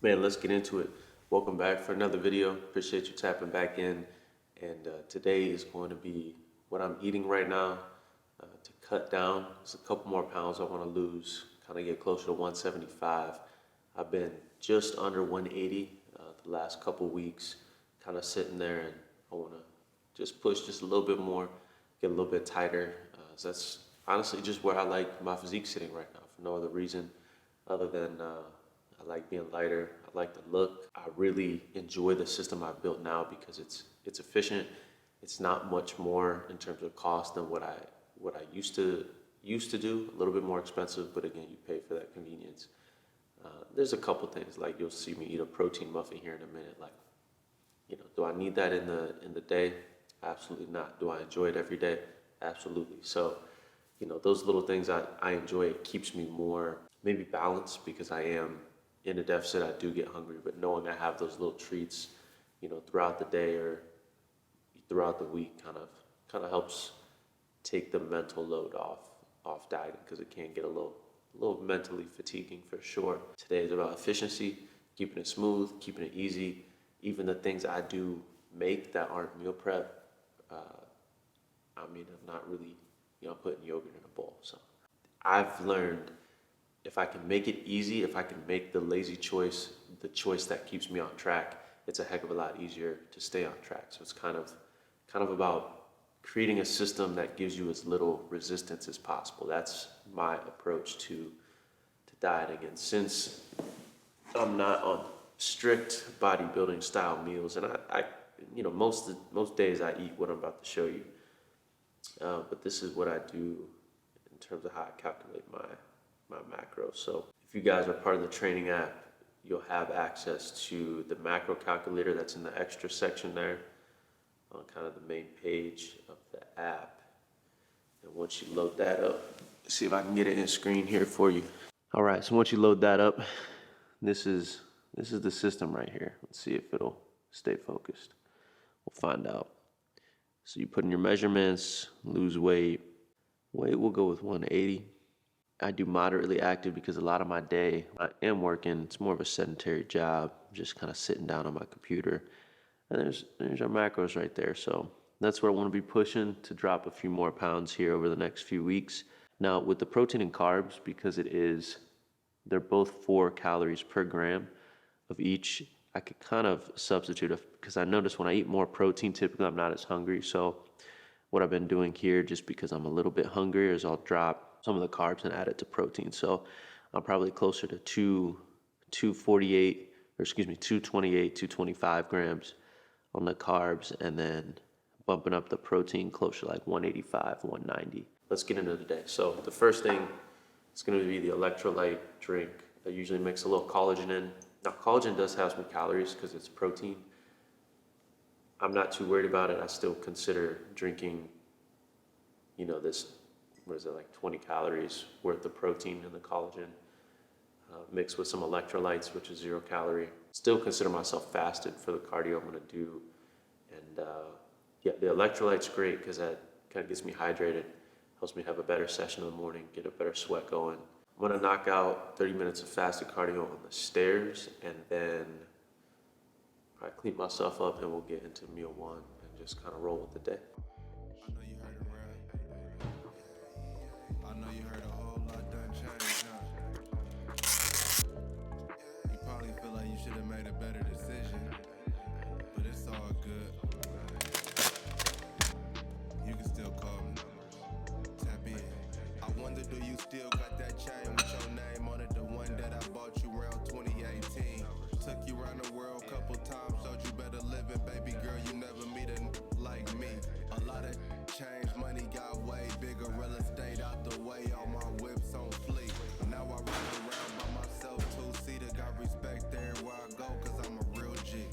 Man, let's get into it. Welcome back for another video. Appreciate you tapping back in. And today is going to be what I'm eating right now to cut down. It's a couple more pounds I want to lose, kind of get closer to 175. I've been just under 180 the last couple weeks, kind of sitting there, and I want to just push just a little bit more, get a little bit tighter. So that's honestly just where I like my physique sitting right now, for no other reason other than I like being lighter. I like the look. I really enjoy the system I've built now because it's efficient. It's not much more in terms of cost than what I used to do. A little bit more expensive, but again, you pay for that convenience. There's a couple things, like you'll see me eat a protein muffin here in a minute. Like, do I need that in the day? Absolutely not. Do I enjoy it every day? Absolutely. So, those little things I enjoy. It keeps me more maybe balanced because I am in a deficit. I do get hungry, but knowing I have those little treats, throughout the day or throughout the week kind of helps take the mental load off dieting, because it can get a little mentally fatiguing for sure. Today is about efficiency, keeping it smooth, keeping it easy. Even the things I do make that aren't meal prep, I'm not really, putting yogurt in a bowl. So I've learned if I can make it easy, if I can make the lazy choice the choice that keeps me on track, it's a heck of a lot easier to stay on track. So it's kind of about creating a system that gives you as little resistance as possible. That's my approach to dieting. And since I'm not on strict bodybuilding style meals, and I most days I eat what I'm about to show you, but this is what I do in terms of how I calculate my macros. So if you guys are part of the training app, you'll have access to the macro calculator that's in the extra section there on kind of the main page of the app. And once you load that up, see if I can get it in screen here for you. All right, so once you load that up, this is the system right here. Let's see if it'll stay focused. We'll find out. So you put in your measurements, lose weight. Weight will go with 180. I do moderately active because a lot of my day I am working. It's more of a sedentary job, just kind of sitting down on my computer. And there's our macros right there. So that's what I want to be pushing to drop a few more pounds here over the next few weeks. Now with the protein and carbs, because they're both 4 calories per gram of each, I could kind of substitute because I notice when I eat more protein, typically I'm not as hungry. So what I've been doing here, just because I'm a little bit hungrier, is I'll drop some of the carbs and add it to protein. So I'm probably closer to 228, 225 grams on the carbs, and then bumping up the protein closer to like 185, 190. Let's get into the day. So the first thing is going to be the electrolyte drink. I usually mix a little collagen in. Now collagen does have some calories because it's protein. I'm not too worried about it. I still consider drinking, this, what is it, like 20 calories worth of protein in the collagen, mixed with some electrolytes, which is 0 calorie. Still consider myself fasted for the cardio I'm going to do. And the electrolyte's great because that kind of gets me hydrated, helps me have a better session in the morning, get a better sweat going. I'm going to knock out 30 minutes of fasted cardio on the stairs, and then I clean myself up, and we'll get into meal one and just kind of roll with the day. I know you heard a whole lot done changed, huh? You probably feel like you should have made a better decision, but it's all good. You can still call me. Tap in. I wonder, do you still got that chain with your name on it? The one that I bought you around 2018. Took you around the world a couple times, showed you better living, baby girl. You never meet a like me. A lot of change, money got way bigger, real estate out the way, all my whips on fleek. Now I ride around by myself, 2-seater, got respect everywhere I go, cause I'm a real G.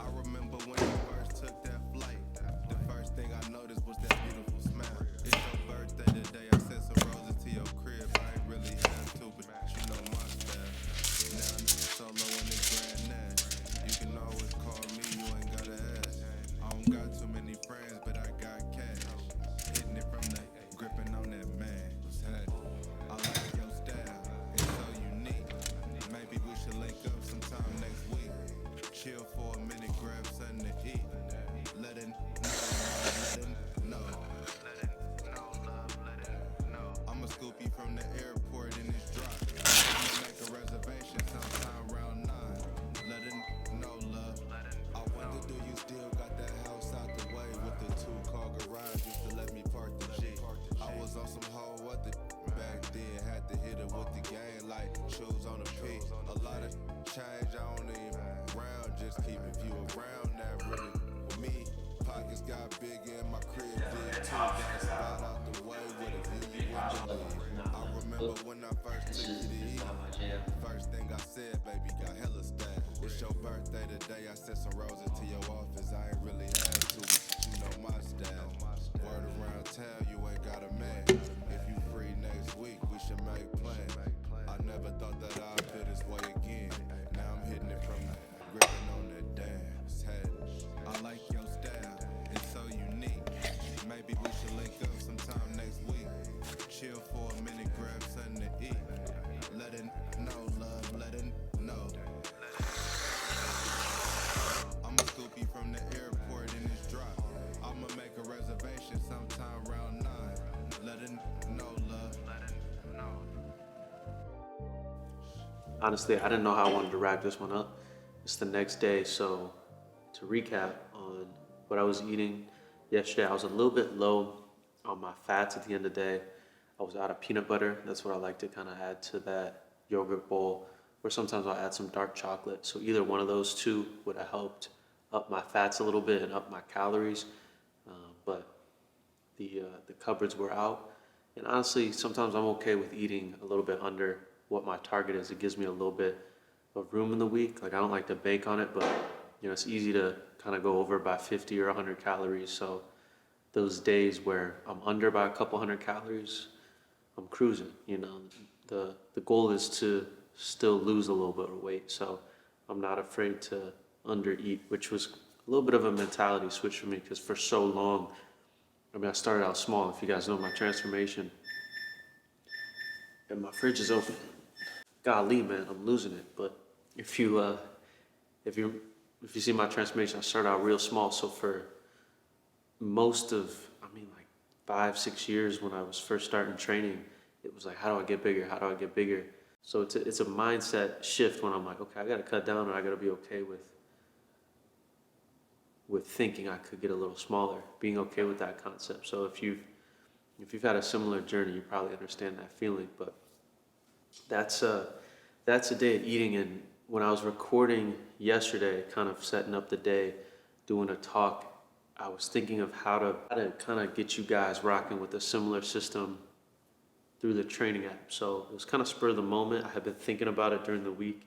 I remember when you first took that flight, the first thing I noticed was that beautiful smile. It's your birthday today, I sent some roses to your crib. I ain't really have to, but you know my style. Now I'm solo in the Grand Nash. You can always call me, you ain't gotta ask. I don't got too many friends, but I got cash. Hitting it from the gripping on that man. What's happening? I like your style, it's so unique. Maybe we should link up sometime next to hit it with the game like shoes on a P. A lot of change, I don't even round, just keeping you around that really with me. Pockets got big in my crib, did too. Got a spot out the way with a view you wouldn't believe. I remember when I first took you to eat. First thing I said, baby, got hella staff. It's your birthday today, I sent some roses to your office. I ain't really had to, but you know my style. Word around town, you ain't got a man. If you free next week, we should make plans. I never thought that I'd feel this way again. Now I'm hitting it from the gripping on that dance. Hey, I like your style, it's so unique. Maybe we should link up sometime next week. Chill for a minute, grab something to eat. Let it know, love, let it know. I'ma scoop you from the airport in this drop. I'ma make a reservation sometime around 9. Let it know, love, let it know. Honestly, I didn't know how I wanted to wrap this one up. It's the next day, so to recap on what I was eating yesterday, I was a little bit low on my fats at the end of the day. I was out of peanut butter. That's what I like to kind of add to that yogurt bowl, or sometimes I'll add some dark chocolate. So either one of those two would have helped up my fats a little bit and up my calories. But the cupboards were out. And honestly, sometimes I'm okay with eating a little bit under what my target is. It gives me a little bit of room in the week. Like, I don't like to bank on it, but it's easy to kind of go over by 50 or 100 calories. So those days where I'm under by a couple hundred calories, I'm cruising. The goal is to still lose a little bit of weight. So I'm not afraid to undereat, which was a little bit of a mentality switch for me, because for so long, I started out small. If you guys know my transformation, and my fridge is open. Golly, man, I'm losing it. But if you see my transformation, I started out real small. So for most of, like 5-6 years when I was first starting training, it was like, how do I get bigger? How do I get bigger? So it's a mindset shift when I'm like, okay, I got to cut down, and I got to be okay with thinking I could get a little smaller, being okay with that concept. So if you've had a similar journey, you probably understand that feeling. But that's a day of eating. And when I was recording yesterday, kind of setting up the day, doing a talk, I was thinking of how to kind of get you guys rocking with a similar system through the training app. So it was kind of spur of the moment. I had been thinking about it during the week,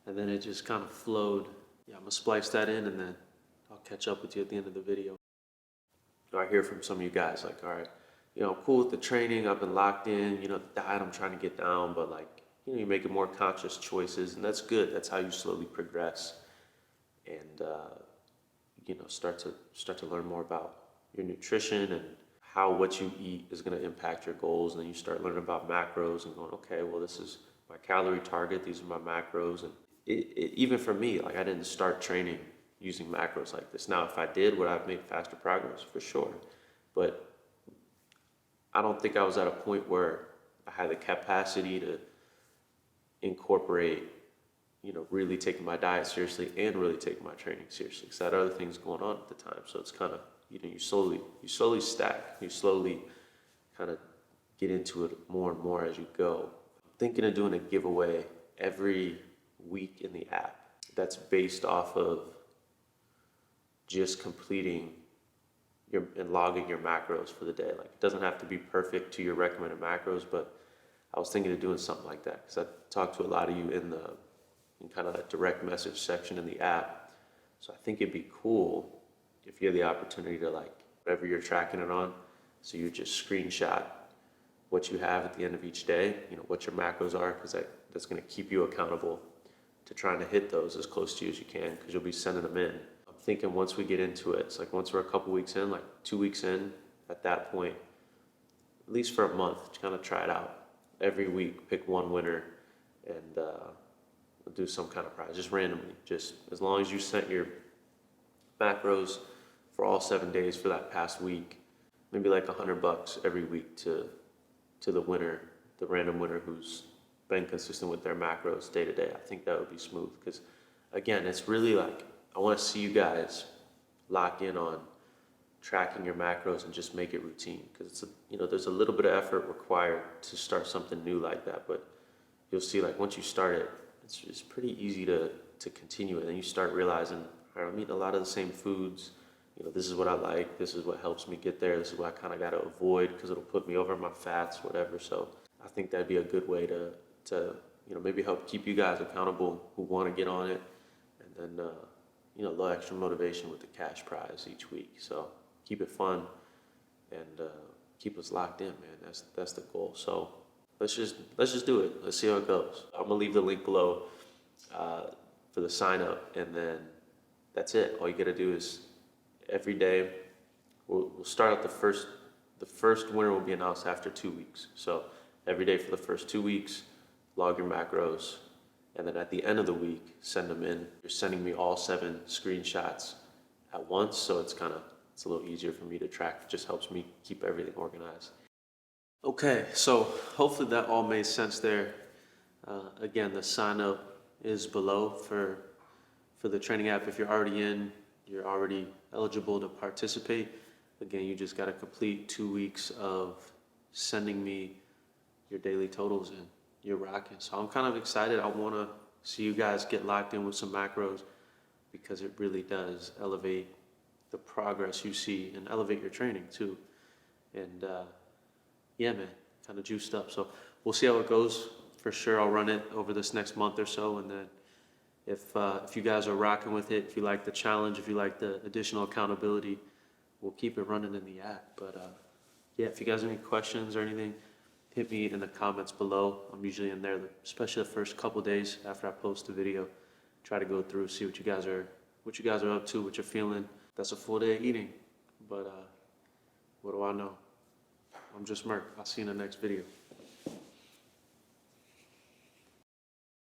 and then it just kind of flowed. Yeah, I'm gonna splice that in, and then I'll catch up with you at the end of the video. I hear from some of you guys like, all right, I'm cool with the training. I've been locked in, the diet I'm trying to get down, but like, you're making more conscious choices, and that's good. That's how you slowly progress and, start to learn more about your nutrition and how what you eat is going to impact your goals. And then you start learning about macros and going, okay, well, this is my calorie target. These are my macros. And even for me, like, I didn't start training using macros like this. Now, if I did, would I have made faster progress? For sure. But I don't think I was at a point where I had the capacity to incorporate, really taking my diet seriously and really taking my training seriously, because I had other things going on at the time. So it's kind of, you slowly stack, you slowly kind of get into it more and more as you go. I'm thinking of doing a giveaway every week in the app that's based off of just completing and logging your macros for the day. Like, it doesn't have to be perfect to your recommended macros, but I was thinking of doing something like that, because I talked to a lot of you in kind of that direct message section in the app. So I think it'd be cool if you had the opportunity to, like, whatever you're tracking it on, so you just screenshot what you have at the end of each day, what your macros are, because that's going to keep you accountable to trying to hit those as close to you as you can, because you'll be sending them in. I'm thinking once we get into it, it's like once we're a couple weeks in, like 2 weeks in, at that point, at least for a month, to kind of try it out. Every week, pick one winner and do some kind of prize, just randomly. Just as long as you sent your macros for all 7 days for that past week, maybe like $100 every week to the winner, the random winner who's been consistent with their macros day to day. I think that would be smooth, because again, it's really like, I want to see you guys lock in on tracking your macros and just make it routine, because it's there's a little bit of effort required to start something new like that, but you'll see, like, once you start it, it's pretty easy to continue it, and you start realizing, all right, I'm eating a lot of the same foods. This is what I like, this is what helps me get there, this is what I kind of got to avoid because it'll put me over my fats, whatever. So I think that'd be a good way to maybe help keep you guys accountable who want to get on it, and then a little extra motivation with the cash prize each week. So keep it fun and keep us locked in, man. That's the goal. So let's just do it. Let's see how it goes. I'm gonna leave the link below for the sign up, and then that's it. All you gotta do is every day. We'll start out the first winner will be announced after 2 weeks. So every day for the first 2 weeks, log your macros, and then at the end of the week, send them in. You're sending me all 7 screenshots at once, so it's a little easier for me to track. It just helps me keep everything organized. Okay, so hopefully that all made sense there. Again, the sign up is below for the training app. If you're already in, you're already eligible to participate. Again, you just got to complete 2 weeks of sending me your daily totals, and you're rocking. So I'm kind of excited. I want to see you guys get locked in with some macros, because it really does elevate the progress you see and elevate your training too. And yeah, man, kind of juiced up. So we'll see how it goes. For sure, I'll run it over this next month or so, and then if you guys are rocking with it, if you like the challenge, if you like the additional accountability, we'll keep it running in the app. But yeah, if you guys have any questions or anything, hit me in the comments below. I'm usually in there, especially the first couple days after I post the video. Try to go through, see what you guys are up to, what you're feeling. That's a full day of eating, but what do I know? I'm just Merk. I'll see you in the next video.